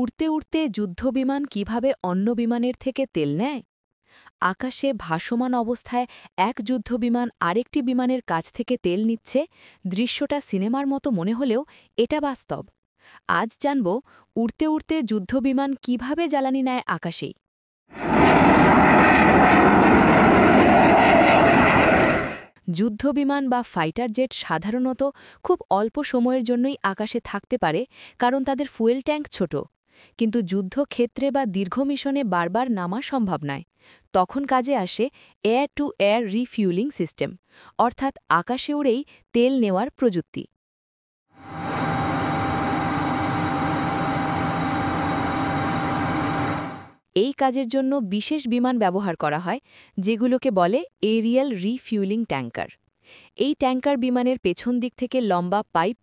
উড়তে উড়তে যুদ্ধবিমান কিভাবে অন্য বিমানের থেকে তেল নেয়? আকাশে ভাসমান অবস্থায় এক যুদ্ধবিমান আরেকটি বিমানের কাছ থেকে তেল নিচ্ছে। দৃশ্যটা সিনেমার মতো মনে হলেও এটা বাস্তব। আজ জানব উড়তে উড়তে যুদ্ধবিমান কিভাবে জ্বালানি নেয় আকাশেই। যুদ্ধবিমান বা ফাইটার জেট সাধারণত খুব অল্প সময়ের জন্যই আকাশে থাকতে পারে, কারণ তাদের ফুয়েল ট্যাঙ্ক ছোট। কিন্তু যুদ্ধক্ষেত্রে বা দীর্ঘ মিশনে বারবার নামা সম্ভব নয়। তখন কাজে আসে air two air refuelling system, অর্থাৎ আকাশে উড়েই তেল নেওয়ার প্রযুক্তি। এই কাজের জন্য বিশেষ বিমান ব্যবহার করা হয়, যেগুলোকে বলে এরিয়াল রিফিউলিং ট্যাঙ্কার। এই ট্যাঙ্কার বিমানের পেছন দিক থেকে লম্বা পাইপ